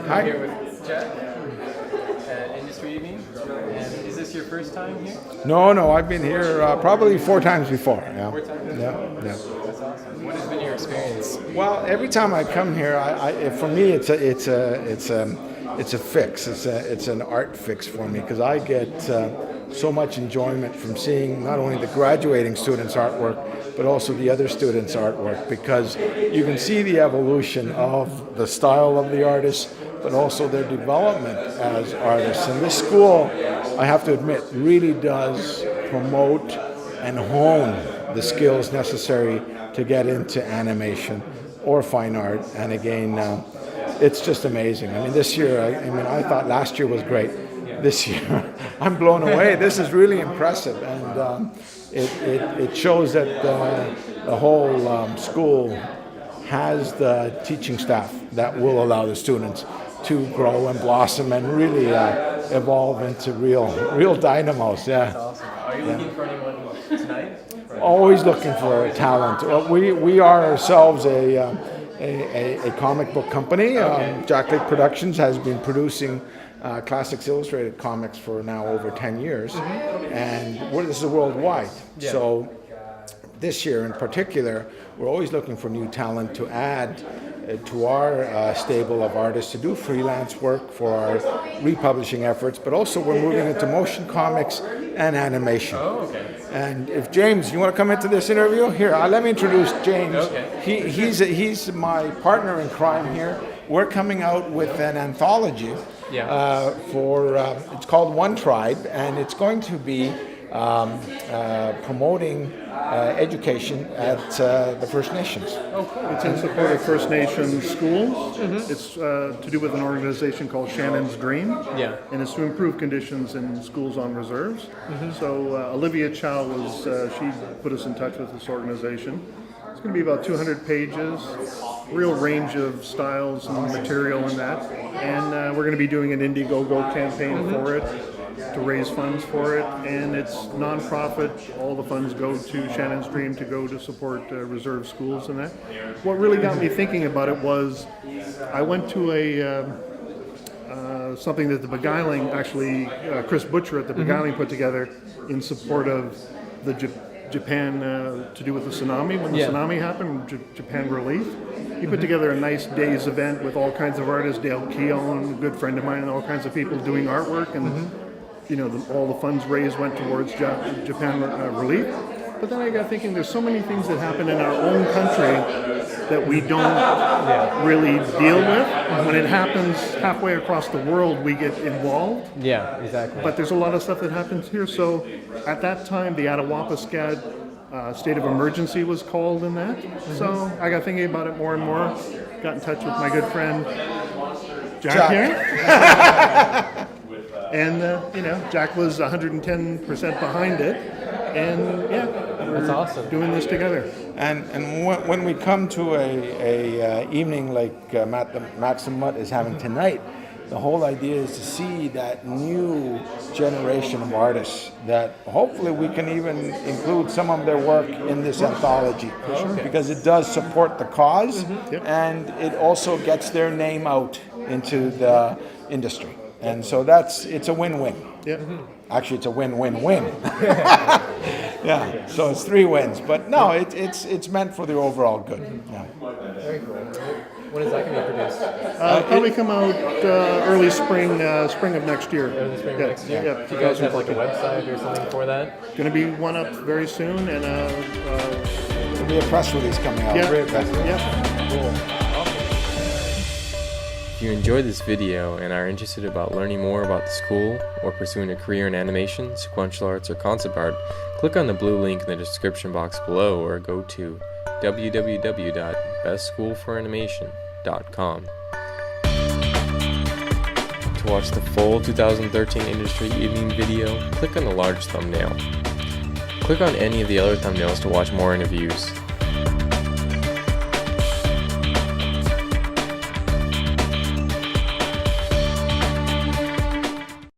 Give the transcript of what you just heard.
Hi. I'm here with Jaak at Industry Evening. And is this your first time here? No, I've been here probably 4 times before. Yeah. 4 times? Yeah. That's awesome. What has been your experience? Well, every time I come here, for me, it's a fix. It's an art fix for me because I get so much enjoyment from seeing not only the graduating students' artwork, but also the other students' artwork, because you can see the evolution of the style of the artists, but also their development as artists. And this school, I have to admit, really does promote and hone the skills necessary to get into animation or fine art. And again, it's just amazing. I mean, this year, I thought last year was great. This year, I'm blown away. This is really impressive, and it shows that the whole school has the teaching staff that will allow the students to grow and blossom and really evolve into real dynamos. Yeah. That's awesome. Are you looking for anyone tonight? Always looking for talent. We are ourselves a comic book company. Okay. Jaak Productions has been producing Classics Illustrated comics for now over 10 years, and this is worldwide. Yeah. So this year in particular, we're always looking for new talent to add to our stable of artists to do freelance work for our republishing efforts, but also we're moving into motion comics and animation. Oh, okay. And if James, you want to come into this interview? Here, let me introduce James. Okay. He's my partner in crime here. We're coming out with an anthology it's called One Tribe, and it's going to be promoting education at the First Nations. Oh, cool. It's in support of First Nations schools. It's to do with an organization called Shannon's Dream. Yeah. And it's to improve conditions in schools on reserves. So Olivia Chow she put us in touch with this organization. It's going to be about 200 pages, real range of styles and material in that. And we're going to be doing an Indiegogo campaign for it, to raise funds for it, and it's non-profit. All the funds go to Shannon's Dream to go to support reserve schools and that. What really got me thinking about it was I went to something that the Beguiling, actually Chris Butcher at the Beguiling put together in support of the Japan to do with the tsunami. When the tsunami happened, Japan Relief. He put together a nice day's event with all kinds of artists, Dale Keown, a good friend of mine, and all kinds of people doing artwork, and all the funds raised went towards Japan Relief. But then I got thinking, there's so many things that happen in our own country that we don't really deal with. When it happens halfway across the world, we get involved. Yeah, exactly. But there's a lot of stuff that happens here. So at that time, the Attawapiskat state of emergency was called in that. So I got thinking about it more and more. Got in touch with my good friend Jaak here. And, Jaak was 110% behind it. And, that's awesome. Doing this together. And when we come to a evening like Max the Mutt is having tonight, the whole idea is to see that new generation of artists that hopefully we can even include some of their work in this anthology, because it does support the cause, and it also gets their name out into the industry. And so it's a win-win. Yeah. Actually, it's a win-win-win. Yeah. So it's 3 wins, but no, it's meant for the overall good. Yeah. Very cool. When is that going to be produced? Probably come out early spring of next year. Early spring next year? Yeah. Do you guys have like a website or something for that? Going to be one up very soon, and There'll be a press release coming out. Yeah. Great press release. Cool. If you enjoyed this video and are interested about learning more about the school or pursuing a career in animation, sequential arts, or concept art, click on the blue link in the description box below or go to www.bestschoolforanimation.com. To watch the full 2013 Industry Evening video, click on the large thumbnail. Click on any of the other thumbnails to watch more interviews.